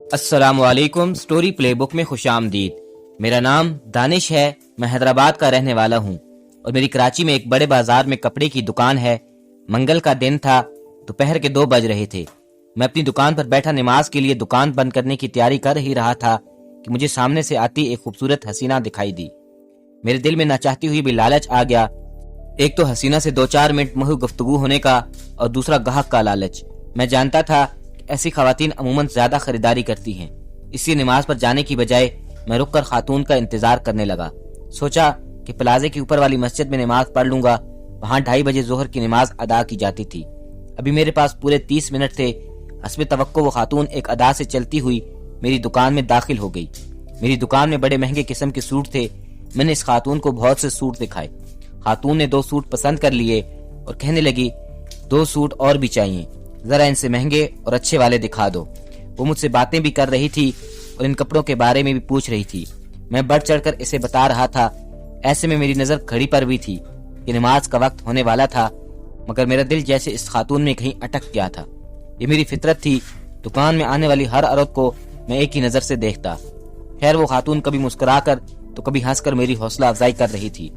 अस्सलाम वालेकुम। Story play book में खुशामदीद। मेरा नाम दानिश है। मैं हैदराबाद का रहने वाला हूँ और मेरी कराची में एक बड़े बाजार में कपड़े की दुकान है। मंगल का दिन था, दोपहर के 2 बज रहे थे। मैं अपनी दुकान पर बैठा नमाज के लिए दुकान बंद करने की तैयारी कर ही रहा था कि मुझे सामने से आती एक खूबसूरत हसीना दिखाई दी। मेरे दिल में ना चाहती हुई भी लालच आ गया। एक तो हसीना से 2-4 मिनट महू गुफ्तगू होने का और दूसरा गाहक का लालच। मैं जानता था कि ऐसी खवातीन अमूमन ज्यादा खरीदारी करती हैं, इसलिए नमाज पर जाने की बजाय मैं रुककर खातून का इंतजार करने लगा। सोचा कि प्लाजे के ऊपर वाली मस्जिद में नमाज पढ़ लूंगा। वहां 2:30 बजे जोहर की नमाज अदा की जाती थी। अभी मेरे पास पूरे 30 मिनट थे। हस्बे तवक्को वो खातून एक अदा से चलती हुई मेरी दुकान में दाखिल हो गई। मेरी दुकान में बड़े महंगे किस्म के सूट थे। मैंने इस खातून को बहुत से सूट दिखाए। खातून ने 2 सूट पसंद कर लिए और कहने लगी, 2 सूट और भी चाहिए, जरा इनसे महंगे और अच्छे वाले दिखा दो। वो मुझसे बातें भी कर रही थी और इन कपड़ों के बारे में भी पूछ रही थी। मैं बढ़ चढ़कर इसे बता रहा था। ऐसे में मेरी नजर घड़ी पर भी थी कि नमाज का वक्त होने वाला था, मगर मेरा दिल जैसे इस खातून में कहीं अटक गया था। ये मेरी फितरत थी। दुकान में आने वाली हर औरत को मैं एक ही नजर से देखता। खैर, वो खातून कभी मुस्कुरा कर तो कभी हंसकर मेरी हौसला अफजाई कर रही थी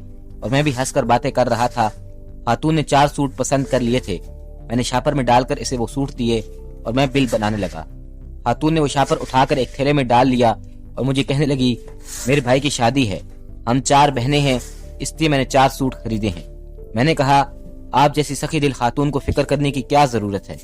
और मैं भी हंसकर बातें कर रहा था। खातून ने 4 सूट पसंद कर लिए थे। मैंने शापर में डालकर इसे वो सूट दिए और मैं बिल बनाने लगा। खातून ने वो शापर उठाकर एक थैले में डाल लिया और मुझे कहने लगी, मेरे भाई की शादी है, हम 4 बहनें हैं, इसलिए मैंने 4 सूट खरीदे हैं। मैंने कहा, आप जैसी सखी दिल खातून को फिक्र करने की क्या जरूरत है,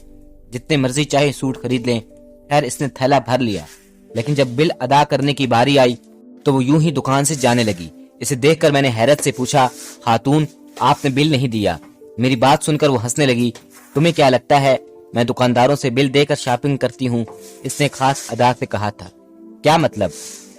जितने मर्जी चाहे सूट खरीद लें। खैर, इसने थैला भर लिया, लेकिन जब बिल अदा करने की बारी आई तो वो यूं ही दुकान से जाने लगी। इसे देखकर मैंने हैरत से पूछा, खातून, आपने बिल नहीं दिया। मेरी बात सुनकर वो हंसने लगी। तुम्हें क्या लगता है मैं दुकानदारों से बिल देकर शॉपिंग करती हूँ? इसने खास अदा से कहा था। क्या मतलब?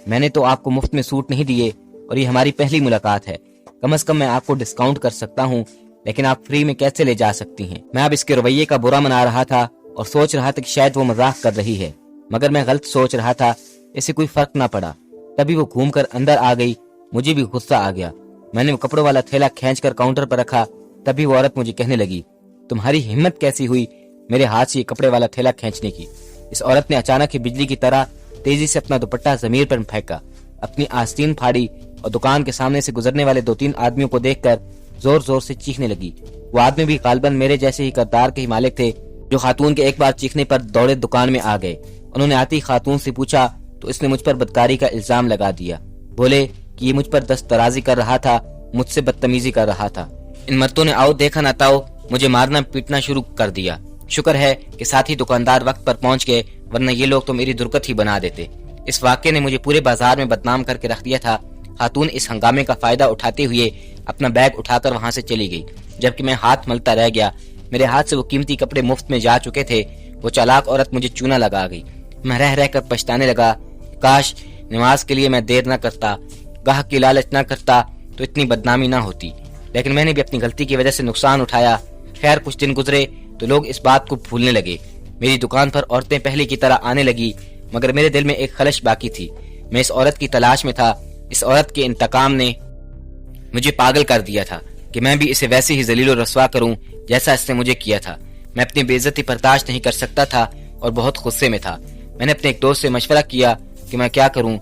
मैंने तो आपको मुफ्त में सूट नहीं दिए और ये हमारी पहली मुलाकात है। कम से कम मैं आपको डिस्काउंट कर सकता हूँ, लेकिन आप फ्री में कैसे ले जा सकती हैं? मैं अब इसके रवैये का बुरा मना रहा था और सोच रहा था कि शायद वो मजाक कर रही है, मगर मैं गलत सोच रहा था। इससे कोई फर्क ना पड़ा। तभी वो घूमकर अंदर आ गई। मुझे भी गुस्सा आ गया। मैंने वो कपड़ों वाला थैला खींचकर काउंटर पर रखा। तभी वो औरत मुझे कहने लगी, तुम्हारी हिम्मत कैसी हुई मेरे हाथ से ये कपड़े वाला थैला खींचने की? इस औरत ने अचानक ही बिजली की तरह तेजी से अपना दुपट्टा जमीन पर फेंका, अपनी आस्तीन फाड़ी और दुकान के सामने से गुजरने वाले 2-3 आदमियों को देखकर जोर जोर से चीखने लगी। वो आदमी भी गालबन मेरे जैसे ही किरदार के ही मालिक थे, जो खातून के एक बार चीखने पर दौड़े दुकान में आ गए। उन्होंने आती ही खातून से पूछा तो इसने मुझ पर बदकारी का इल्जाम लगा दिया। बोले कि ये मुझ पर दस्तराजी कर रहा था, मुझसे बदतमीजी कर रहा था। इन मर्दों ने आओ देखा ना ताओ मुझे मारना पीटना शुरू कर दिया। शुक्र है कि साथ ही दुकानदार वक्त पर पहुंच गए, वरना ये लोग तो मेरी दुर्गत ही बना देते। इस वाक्य ने मुझे पूरे बाजार में बदनाम करके रख दिया था। खातून इस हंगामे का फायदा उठाते हुए अपना बैग उठाकर वहां से चली गई, जबकि मैं हाथ मलता रह गया। मेरे हाथ से वो कीमती कपड़े मुफ्त में जा चुके थे। वो चालाक औरत मुझे चूना लगा गई। मैं रह रहकर पछताने लगा। काश नमाज के लिए मैं देर न करता, गाहक की लालच न करता तो इतनी बदनामी ना होती। लेकिन मैंने भी अपनी गलती की वजह से नुकसान उठाया। खैर, कुछ दिन गुजरे तो लोग इस बात को भूलने लगे। मेरी दुकान पर औरतें पहले की तरह आने लगी, मगर मेरे दिल में एक खलश बाकी थी। मैं इस औरत की तलाश में था। इस औरत के इंतकाम ने मुझे पागल कर दिया था कि मैं भी इसे वैसे ही जलील और रस्वा करूं जैसा इसने मुझे किया था। मैं अपनी बेइज्जती बर्दाश्त नहीं कर सकता था और बहुत गुस्से में था। मैंने अपने एक दोस्त से मशवरा किया कि मैं क्या करूं,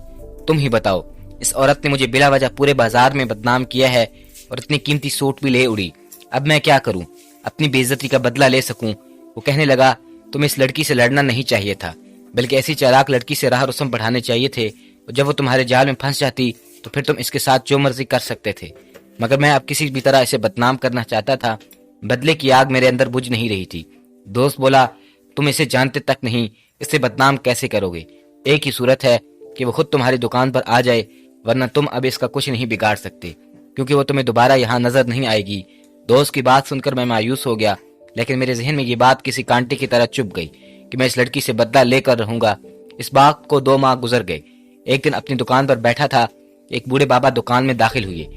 तुम ही बताओ। इस औरत ने मुझे बिला वजह पूरे बाजार में बदनाम किया है और इतनी कीमती सूट भी ले उड़ी। अब मैं क्या करूं, अपनी बेइज्जती का बदला ले सकूं? वो कहने लगा, तुम्हें इस लड़की से लड़ना नहीं चाहिए था, बल्कि ऐसी चालाक लड़की से राह रस्म बढ़ाने चाहिए थे। और जब वो तुम्हारे जाल में फंस जाती तो फिर तुम इसके साथ जो मर्जी कर सकते थे। मगर मैं अब किसी भी तरह इसे बदनाम करना चाहता था। बदले की आग मेरे अंदर बुझ नहीं रही थी। दोस्त बोला, तुम इसे जानते तक नहीं, इसे बदनाम कैसे करोगे? एक ही सूरत है कि वो खुद तुम्हारी दुकान पर आ जाए, वरना तुम अब इसका कुछ नहीं बिगाड़ सकते, क्योंकि वो तुम्हें दोबारा यहाँ नजर नहीं आएगी। दोस्त की बात सुनकर मैं मायूस हो गया, लेकिन मेरे जहन में ये बात किसी कांटे की तरह चुभ गई कि मैं इस लड़की से बदला लेकर रहूंगा। इस बात को 2 माह गुजर गए। एक दिन अपनी दुकान पर बैठा था, एक बूढ़े बाबा दुकान में दाखिल हुए।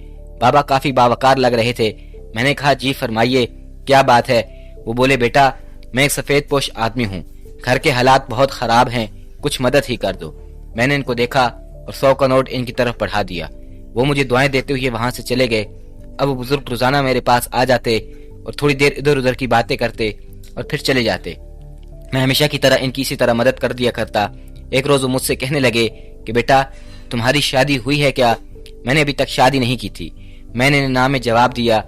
बाबा काफी बावकार लग रहे थे। मैंने कहा, जी फरमाइए, क्या बात है? वो बोले, बेटा, मैं एक सफेद पोश आदमी हूँ, घर के हालात बहुत खराब हैं, कुछ मदद ही कर दो। मैंने इनको देखा और 100 का नोट इनकी तरफ बढ़ा दिया। वो मुझे दुआएं देते हुए वहां से चले गए। अब वो बुजुर्ग रोजाना मेरे पास आ जाते और थोड़ी देर इधर उधर की बातें करते और फिर चले जाते। मैं हमेशा की तरह इनकी इसी तरह मदद कर दिया करता। एक रोज वो मुझसे कहने लगे कि बेटा तुम्हारी शादी हुई है क्या? मैंने अभी तक शादी नहीं की थी। मैंने ना में जवाब दिया।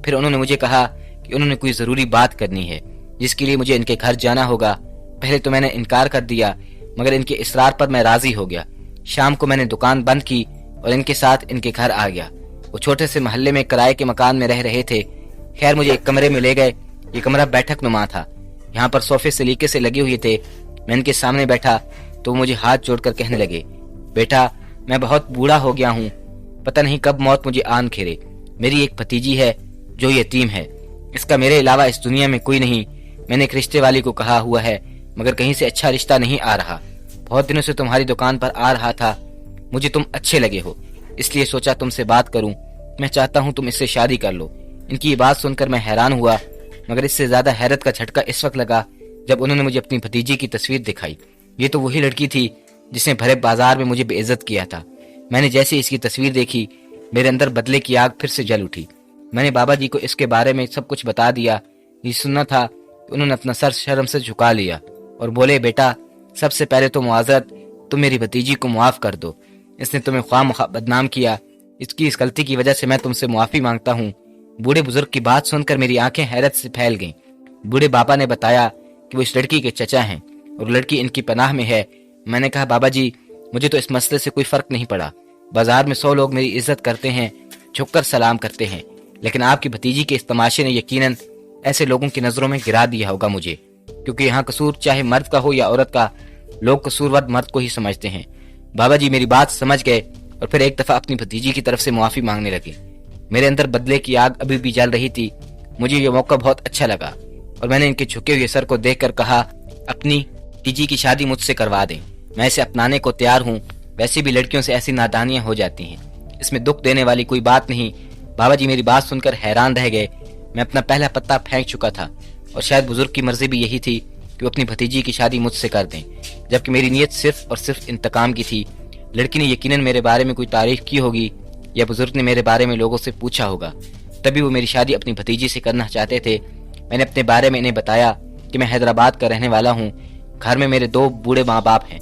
फिर उन्होंने मुझे कहा कि उन्होंने कोई जरूरी बात करनी है जिसके लिए मुझे इनके घर जाना होगा। पहले तो मैंने इनकार कर दिया, मगर इनके इसरार पर मैं राजी हो गया। शाम को मैंने दुकान बंद की और इनके साथ इनके घर आ गया। वो छोटे से मोहल्ले में किराए के मकान में रह रहे थे। खैर मुझे एक कमरे में ले गए। ये कमरा बैठक नुमा था। यहाँ पर सोफे सलीके से लगे हुए थे। मैं इनके सामने बैठा तो मुझे हाथ जोड़कर कहने लगे, बेटा मैं बहुत बूढ़ा हो गया हूँ, पता नहीं कब मौत मुझे आन खेरे। मेरी एक भतीजी है जो यतीम है। इसका मेरे अलावा इस दुनिया में कोई नहीं। मैंने एक रिश्ते वाली को कहा हुआ है, मगर कहीं से अच्छा रिश्ता नहीं आ रहा। बहुत दिनों से तुम्हारी दुकान पर आ रहा था। मुझे तुम अच्छे लगे हो, इसलिए सोचा तुमसे बात करूं। मैं चाहता हूं तुम इससे शादी कर लो। इनकी ये बात सुनकर मैं हैरान हुआ, मगर इससे ज्यादा हैरत का झटका इस वक्त लगा जब उन्होंने मुझे अपनी भतीजी की तस्वीर दिखाई। ये तो वही लड़की थी जिसने भरे बाजार में मुझे बेइज्जत किया था। मैंने जैसे इसकी तस्वीर देखी, मेरे अंदर बदले की आग फिर से जल उठी। मैंने बाबा जी को इसके बारे में सब कुछ बता दिया। ये सुनना था कि उन्होंने अपना सर शर्म से झुका लिया और बोले, बेटा सबसे पहले तो मुआवजत, तुम मेरी भतीजी को मुआफ कर दो। इसने तुम्हें ख्वाह बदनाम किया। इसकी इस गलती की वजह से मैं तुमसे मुआफी मांगता हूँ। बूढ़े बुजुर्ग की बात सुनकर मेरी आंखें हैरत से फैल गईं। बूढ़े बाबा ने बताया कि वो इस लड़की के चचा हैं और लड़की इनकी पनाह में है। मैंने कहा, बाबा जी मुझे तो इस मसले से कोई फर्क नहीं पड़ा। बाजार में 100 लोग मेरी इज्जत करते हैं, झुककर सलाम करते हैं, लेकिन आपकी भतीजी के इस तमाशे ने यकीनन ऐसे लोगों की नजरों में गिरा दिया होगा मुझे, क्योंकि यहाँ कसूर चाहे मर्द का हो या औरत का, लोग कसूरवार मर्द को ही समझते हैं। बाबा जी मेरी बात समझ गए और फिर एक दफा अपनी भतीजी की तरफ से मुआफी मांगने लगे। मेरे अंदर बदले की आग अभी भी जल रही थी। मुझे ये मौका बहुत अच्छा लगा और मैंने इनके झुके हुए सर को देखकर कहा, अपनी भतीजी की शादी मुझसे करवा दें। मैं इसे अपनाने को तैयार हूँ। वैसे भी लड़कियों से ऐसी नादानियां हो जाती हैं, इसमें दुख देने वाली कोई बात नहीं। बाबा जी मेरी बात सुनकर हैरान रह गए। मैं अपना पहला पत्ता फेंक चुका था और शायद बुजुर्ग की मर्जी भी यही थी कि वो अपनी भतीजी की शादी मुझसे कर दें, जबकि मेरी नीयत सिर्फ और सिर्फ इंतकाम की थी। लड़की ने यकीनन मेरे बारे में कोई तारीफ की होगी या बुजुर्ग ने मेरे बारे में लोगों से पूछा होगा, तभी वो मेरी शादी अपनी भतीजी से करना चाहते थे। मैंने अपने बारे में इन्हें बताया कि मैं हैदराबाद का रहने वाला हूँ। घर में मेरे 2 बूढ़े माँ बाप हैं।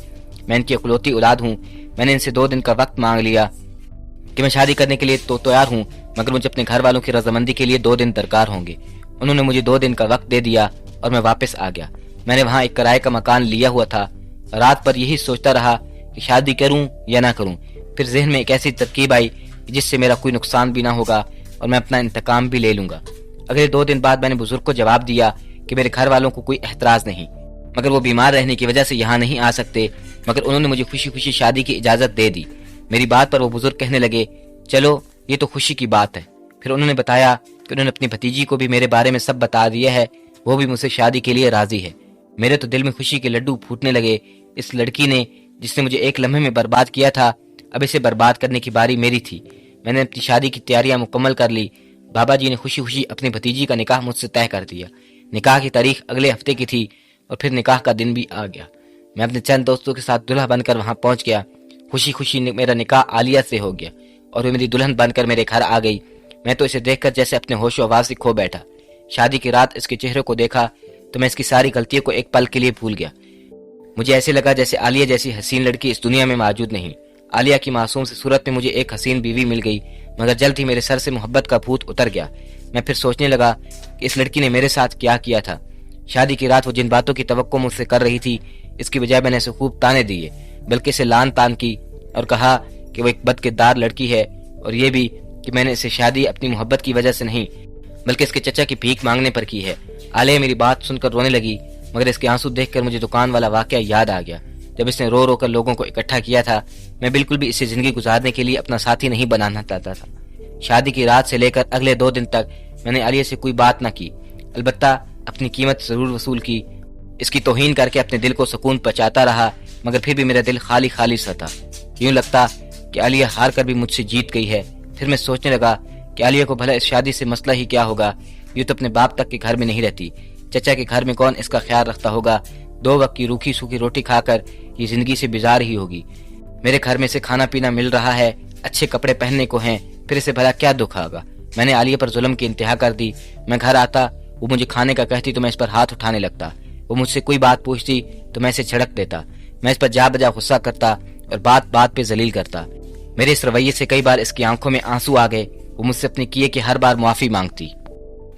मैं इनकी इकलौती औलाद हूँ। मैंने इनसे 2 दिन का वक्त मांग लिया कि मैं शादी करने के लिए तो तैयार हूँ, मगर मुझे अपने घर वालों की रजामंदी के लिए 2 दिन दरकार होंगे। उन्होंने मुझे 2 दिन का वक्त दे दिया और मैं वापस आ गया। मैंने वहाँ एक किराए का मकान लिया हुआ था। रात पर यही सोचता रहा कि शादी करूं या ना करूं। फिर जहन में एक ऐसी तरकीब आई जिससे मेरा कोई नुकसान भी ना होगा और मैं अपना इंतकाम भी ले लूंगा। अगले 2 दिन बाद मैंने बुजुर्ग को जवाब दिया कि मेरे घर वालों को कोई एतराज नहीं, मगर वो बीमार रहने की वजह से यहाँ नहीं आ सकते, मगर उन्होंने मुझे खुशी खुशी शादी की इजाजत दे दी। मेरी बात पर वो बुजुर्ग कहने लगे, चलो ये तो खुशी की बात है। फिर उन्होंने बताया कि उन्होंने अपनी भतीजी को भी मेरे बारे में सब बता दिया है, वो भी मुझसे शादी के लिए राजी है। मेरे तो दिल में खुशी के लड्डू फूटने लगे। इस लड़की ने जिसने मुझे एक लम्हे में बर्बाद किया था, अब इसे बर्बाद करने की बारी मेरी थी। मैंने अपनी शादी की तैयारियां मुकम्मल कर ली। बाबा जी ने खुशी खुशी अपनी भतीजी का निकाह मुझसे तय कर दिया। निकाह की तारीख अगले हफ्ते की थी और फिर निकाह का दिन भी आ गया। मैं अपने चंद दोस्तों के साथ दुल्हा बनकर वहां पहुंच गया। खुशी खुशी मेरा निकाह आलिया से हो गया और वो मेरी दुल्हन बनकर मेरे घर आ गई। मैं तो इसे देखकर जैसे अपने होशो हवास से खो बैठा। शादी की रात इसके चेहरे को देखा तो मैं इसकी सारी गलतियों को एक पल के लिए भूल गया। मुझे ऐसे लगा जैसे आलिया जैसी हसीन लड़की इस दुनिया में मौजूद नहीं। आलिया की मासूम सी सूरत में मुझे एक हसीन बीवी मिल गई, मगर जल्द ही मेरे सर से मोहब्बत का भूत उतर गया। मैं फिर सोचने लगा कि इस लड़की ने मेरे साथ क्या किया था। शादी की रात वो जिन बातों की तवक्को मुझसे कर रही थी, इसकी बजाय मैंने इसे खूब ताने दिए, बल्कि इसे लान तान की और कहा कि वो एक बदकिरदार लड़की है, और ये भी कि मैंने इसे शादी अपनी मोहब्बत की वजह से नहीं बल्कि इसके चचा की भीख मांगने पर की है। आलिया मेरी बात सुनकर रोने लगी, मगर इसके आंसू देखकर मुझे दुकान वाला वाकया याद आ गया जब इसने रो रो कर लोगों को इकट्ठा किया था। मैं बिल्कुल भी इसे जिंदगी गुजारने के लिए अपना साथी नहीं बनाना चाहता था। शादी की रात से लेकर अगले 2 दिन तक मैंने आलिया से कोई बात न की, अलबत्ता अपनी कीमत जरूर वसूल की। इसकी तौहीन करके अपने दिल को सुकून पहुंचाता रहा, मगर फिर भी मेरा दिल खाली खाली सा था। यूं लगता कि आलिया हार कर भी मुझसे जीत गई है। फिर मैं सोचने लगा कि आलिया को भला इस शादी से मसला ही क्या होगा। यूं तो अपने बाप तक के घर में नहीं रहती, चचा के घर में कौन इसका ख्याल रखता होगा। 2 वक्त की रूखी सूखी रोटी खाकर ये जिंदगी से बेजार ही होगी। मेरे घर में से खाना पीना मिल रहा है, अच्छे कपड़े पहनने को हैं, फिर इसे भला क्या दुख आगा। मैंने आलिया पर जुल्म की इंतहा कर दी। मैं घर आता, वो मुझे खाने का कहती तो मैं इस पर हाथ उठाने लगता। वो मुझसे कोई बात पूछती तो मैं इसे झड़क देता। मैं इस पर जा बजा गुस्सा करता और बात बात पे जलील करता। मेरे इस रवैये से कई बार इसकी आंखों में आंसू आ गए। वो मुझसे अपने किए की हर बार मुआफी मांगती।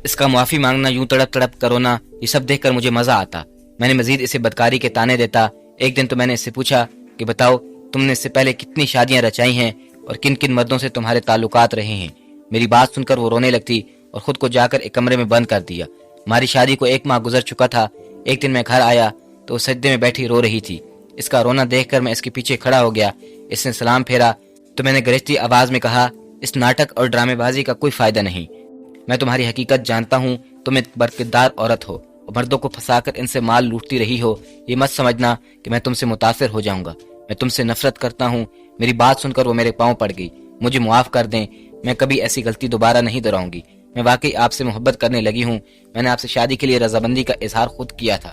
इसका मुआफी मांगना, यूं तड़प तड़प कर रोना, ये सब देखकर मुझे मजा आता। मैंने मजीद इसे बदकारी के ताने देता। एक दिन तो मैंने इससे पूछा कि बताओ, तुमने इससे पहले कितनी शादियां रचाई हैं और किन किन मर्दों से तुम्हारे ताल्लुकात रहे हैं। मेरी बात सुनकर वो रोने लगती और खुद को जाकर एक कमरे में बंद कर दिया। हमारी शादी को 1 माह गुजर चुका था। एक दिन मैं घर आया तो वो सजदे में बैठी रो रही थी। इसका रोना देखकर मैं इसके पीछे खड़ा हो गया। इसने सलाम फेरा तो मैंने गरजती आवाज में कहा, इस नाटक और ड्रामेबाजी का कोई फायदा नहीं। मैं तुम्हारी हकीकत जानता हूँ। तुम एक बरकतदार औरत हो और मर्दों को फंसाकर इनसे माल लूटती रही हो। ये मत समझना कि मैं तुमसे मुतासिर हो जाऊंगा। मैं तुमसे नफरत करता हूँ। मेरी बात सुनकर वो मेरे पांव पड़ गई। मुझे मुआफ कर दें, मैं कभी ऐसी गलती दोबारा नहीं दोहराऊंगी। मैं वाकई आपसे मोहब्बत करने लगी हूँ। मैंने आपसे शादी के लिए रजामंदी का इजहार खुद किया था।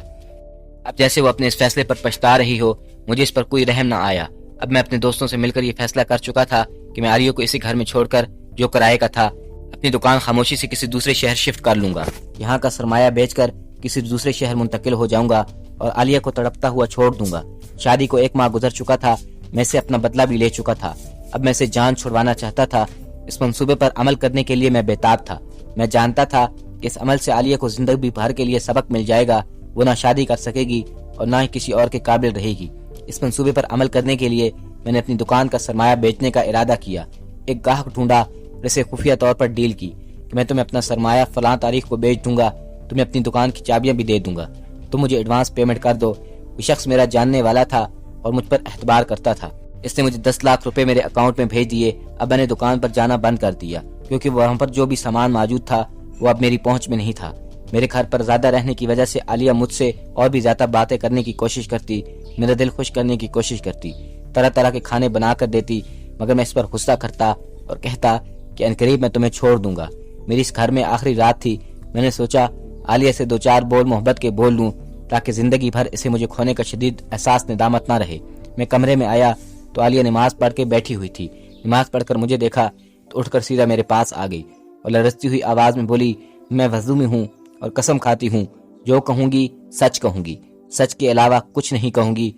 अब जैसे वो अपने इस फैसले पर पछता रही हो, मुझे इस पर कोई रहम न आया। अब मैं अपने दोस्तों से मिलकर ये फैसला कर चुका था कि मैं आलिया को इसी घर में छोड़कर, जो किराए का था, अपनी दुकान खामोशी से किसी दूसरे शहर शिफ्ट कर लूंगा। यहाँ का सरमाया बेचकर किसी दूसरे शहर मुंतकिल हो जाऊंगा और आलिया को तड़पता हुआ छोड़ दूंगा। शादी को 1 माह गुजर चुका था। मैं से अपना बदला भी ले चुका था। अब मैं इसे जान छुड़वाना चाहता था। इस मंसूबे पर अमल करने के लिए मैं बेताब था। मैं जानता था कि इस अमल से आलिया को जिंदगी भर के लिए सबक मिल जाएगा। वो ना शादी कर सकेगी और ना ही किसी और के काबिल रहेगी। इस मंसूबे पर अमल करने के लिए मैंने अपनी दुकान का सरमाया बेचने का इरादा किया। एक ग्राहक ढूंढा, जिसे खुफिया तौर पर डील की कि मैं तुम्हें अपना सरमाया फलां तारीख को बेच दूंगा, तुम्हें अपनी दुकान की चाबियां भी दे दूंगा, तुम मुझे एडवांस पेमेंट कर दो। वो शख्स मेरा जानने वाला था और मुझ पर एतबार करता था। इसने मुझे 10 लाख रुपए मेरे अकाउंट में भेज दिए। अब मैंने दुकान पर जाना बंद कर दिया क्योंकि वहाँ पर जो भी सामान मौजूद था वो अब मेरी पहुंच में नहीं था। मेरे घर पर ज्यादा रहने की वजह से आलिया मुझसे और भी ज्यादा बातें करने की कोशिश करती, मेरा दिल खुश करने की कोशिश करती, तरह तरह के खाने बना कर देती, मगर मैं इस पर गुस्सा करता और कहता कि अनकरीब मैं तुम्हें छोड़ दूंगा। मेरी इस घर में आखिरी रात थी। मैंने सोचा आलिया से 2-4 बोल मोहब्बत के बोल लूं ताकि जिंदगी भर इसे मुझे खोने का शदीद एहसास निदामत ना रहे। मैं कमरे में आया तो आलिया नमाज पढ़ के बैठी हुई थी। नमाज पढ़कर मुझे देखा तो उठकर सीधा मेरे पास आ गई और लरजती हुई आवाज में बोली, मैं वजू में हूँ और कसम खाती हूँ, जो कहूंगी सच कहूंगी, सच के अलावा कुछ नहीं कहूंगी।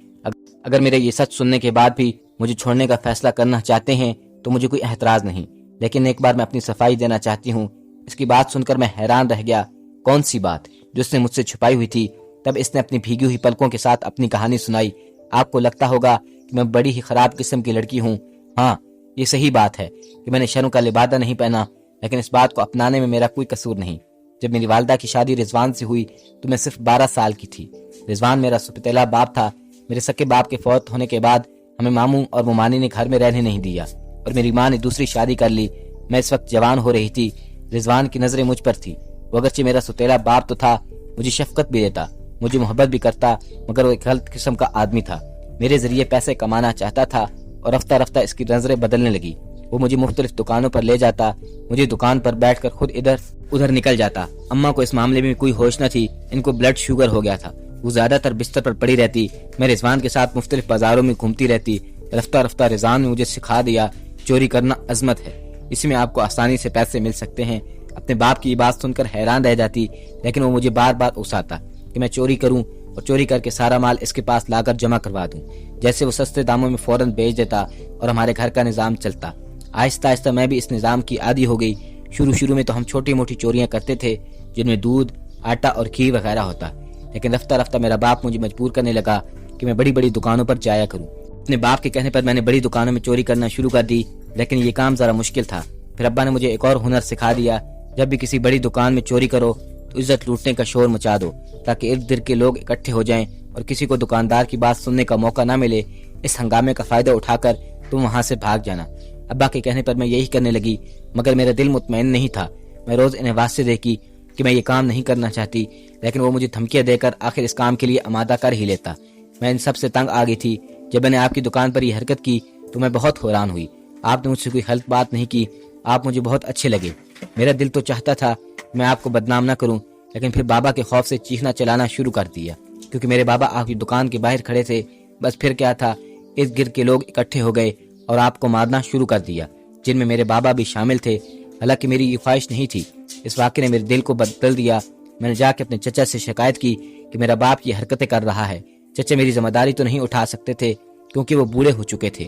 अगर मेरे ये सच सुनने के बाद भी मुझे छोड़ने का फैसला करना चाहते हैं तो मुझे कोई एतराज नहीं, लेकिन एक बार मैं अपनी सफाई देना चाहती हूँ। इसकी बात सुनकर मैं हैरान रह गया। कौन सी बात जो उसने मुझसे छुपाई हुई थी? तब इसने अपनी भीगी हुई पलकों के साथ अपनी कहानी सुनाई। आपको लगता होगा कि मैं बड़ी ही खराब किस्म की लड़की हूँ। हाँ, ये सही बात है कि मैंने शर्म का लिबादा नहीं पहना, लेकिन इस बात को अपनाने में मेरा कोई कसूर नहीं। जब मेरी वालिदा की शादी रिजवान से हुई तो मैं सिर्फ 12 साल की थी। रिजवान मेरा सुपतेला बाप था। मेरे सके बाप के फौत होने के बाद हमें मामू और मुमानी ने घर में रहने नहीं दिया और मेरी माँ ने दूसरी शादी कर ली। मैं इस वक्त जवान हो रही थी। रिजवान की नजरें मुझ पर थी। वो अगरचे मेरा सुतेला बाप तो था, मुझे शफकत भी देता, मुझे मोहब्बत भी करता, मगर वो एक गलत किस्म का आदमी था। मेरे जरिए पैसे कमाना चाहता था और रफ्ता रफ्ता इसकी नजरें बदलने लगी। वो मुझे मुख्तलिफ दुकानों पर ले जाता, मुझे दुकान पर बैठकर खुद इधर उधर निकल जाता। अम्मा को इस मामले में कोई होश न थी। इनको ब्लड शुगर हो गया था। वो ज्यादातर बिस्तर पर पड़ी रहती। मैं रिजवान के साथ मुख्तलिफ बाजारों में घूमती रहती। रफ्ता रफ्ता रिजवान ने मुझे सिखा दिया चोरी करना अजमत है, इसमें आपको आसानी से पैसे मिल सकते हैं। अपने बाप की ये बात सुनकर हैरान रह जाती, लेकिन वो मुझे बार बार उकसाता कि मैं चोरी करूं और चोरी करके सारा माल इसके पास लाकर जमा करवा दूं। जैसे वो सस्ते दामों में फौरन बेच देता और हमारे घर का निजाम चलता। आहिस्ता आहिस्ता मैं भी इस निजाम की आदी हो गई। शुरू में तो हम छोटी मोटी चोरियां करते थे जिनमें दूध, आटा और घी वगैरह होता, लेकिन रफ्ता रफ्ता मेरा बाप मुझे मजबूर करने लगा कि मैं बड़ी बड़ी दुकानों पर जाया करूं। अपने बाप के कहने पर मैंने बड़ी दुकानों में चोरी करना शुरू कर दी, लेकिन ये काम जरा मुश्किल था। फिर अब्बा ने मुझे एक और हुनर सिखा दिया, जब भी किसी बड़ी दुकान में चोरी करो तो इज्जत लूटने का शोर मचा दो ताकि इर्द गिर्द के लोग इकट्ठे हो जाएं और किसी को दुकानदार की बात सुनने का मौका ना मिले। इस हंगामे का फायदा उठाकर तुम वहां से भाग जाना। अब्बा के कहने पर मैं यही करने लगी, मगर मेरा दिल मुतमईन नहीं था। मैं रोज इन्हें वास्ते देखी कि मैं ये काम नहीं करना चाहती, लेकिन वो मुझे धमकियां देकर आखिर इस काम के लिए आमादा कर ही लेता। मैं इन सब से तंग आ गई थी। जब मैंने आपकी दुकान पर यह हरकत की तो मैं बहुत हैरान हुई। आपने मुझसे कोई गलत बात नहीं की, आप मुझे बहुत अच्छे लगे। मेरा दिल तो चाहता था मैं आपको बदनाम ना करूं, लेकिन फिर बाबा के खौफ से चीखना चलाना शुरू कर दिया, क्योंकि मेरे बाबा आपकी दुकान के बाहर खड़े थे। बस फिर क्या था, इर्द गिर्द के लोग इकट्ठे हो गए और आपको मारना शुरू कर दिया, जिनमें मेरे बाबा भी शामिल थे। हालांकि मेरी ये ख्वाहिश नहीं थी। इस वाक़े ने मेरे दिल को बदल दिया। मैंने जाके अपने चचा से शिकायत की कि मेरा बाप ये हरकतें कर रहा है। چچا میری ذمہ داری تو نہیں اٹھا سکتے تھے کیونکہ وہ بوڑھے ہو چکے تھے۔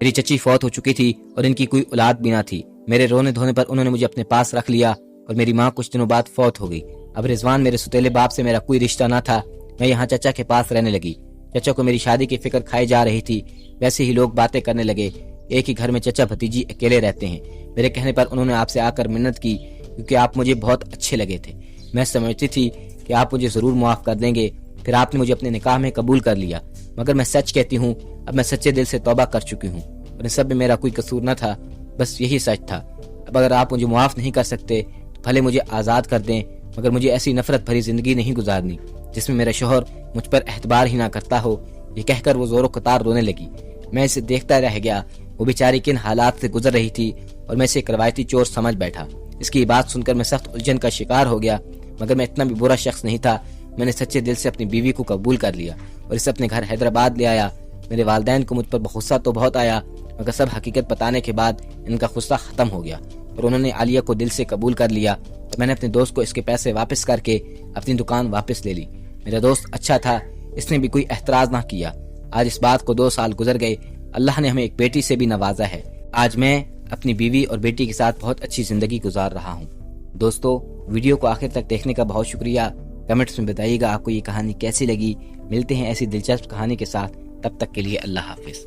میری چچی فوت ہو چکی تھی اور ان کی کوئی اولاد بھی نہ تھی۔ میرے رونے دھونے پر انہوں نے مجھے اپنے پاس رکھ لیا اور میری ماں کچھ دنوں بعد فوت ہو گئی۔ اب رضوان میرے ستیلے باپ سے میرا کوئی رشتہ نہ تھا۔ میں یہاں چچا کے پاس رہنے لگی۔ چچا کو میری شادی کی فکر کھائی جا رہی تھی۔ ویسے ہی لوگ باتیں کرنے لگے، ایک ہی گھر میں چچا بھتیجی اکیلے رہتے ہیں۔ میرے کہنے پر انہوں نے آپ سے آ کر منت کی کیونکہ آپ مجھے بہت اچھے لگے تھے۔ میں سمجھتی تھی کہ آپ مجھے ضرور معاف کر دیں گے۔ پھر آپ نے مجھے اپنے نکاح میں قبول کر لیا، مگر میں سچ کہتی ہوں اب میں سچے دل سے توبہ کر چکی ہوں اور ان سب میں میرا کوئی قصور نہ تھا، بس یہی سچ تھا۔ اب اگر آپ مجھے معاف نہیں کر سکتے تو بھلے مجھے آزاد کر دیں، مگر مجھے ایسی نفرت بھری زندگی نہیں گزارنی جس میں میرا شوہر مجھ پر اعتبار ہی نہ کرتا ہو۔ یہ کہہ کر وہ زور و قطار رونے لگی۔ میں اسے دیکھتا رہ گیا، وہ بیچاری کن حالات سے گزر رہی تھی اور میں اسے ایک روایتی چور سمجھ بیٹھا۔ اس کی بات سن کر میں سخت الجھن کا شکار ہو گیا، مگر میں اتنا بھی برا شخص نہیں تھا۔ میں نے سچے دل سے اپنی بیوی کو قبول کر لیا اور اسے اپنے گھر حیدرآباد لے آیا۔ میرے والدین کو مجھ پر غصہ تو بہت آیا، مگر سب حقیقت بتانے کے بعد ان کا غصہ ختم ہو گیا اور انہوں نے عالیہ کو دل سے قبول کر لیا۔ میں نے اپنے دوست کو اس کے پیسے واپس کر کے اپنی دکان واپس لے لی۔ میرا دوست اچھا تھا، اس نے بھی کوئی اعتراض نہ کیا۔ آج اس بات کو 2 سال گزر گئے، اللہ نے ہمیں ایک بیٹی سے بھی نوازا ہے۔ آج میں اپنی بیوی اور بیٹی کے ساتھ بہت اچھی زندگی گزار رہا ہوں۔ دوستو، ویڈیو کو آخر تک دیکھنے کا بہت شکریہ۔ کمنٹس میں بتائیے گا آپ کو یہ کہانی کیسی لگی۔ ملتے ہیں ایسی دلچسپ کہانی کے ساتھ، تب تک کے لیے اللہ حافظ۔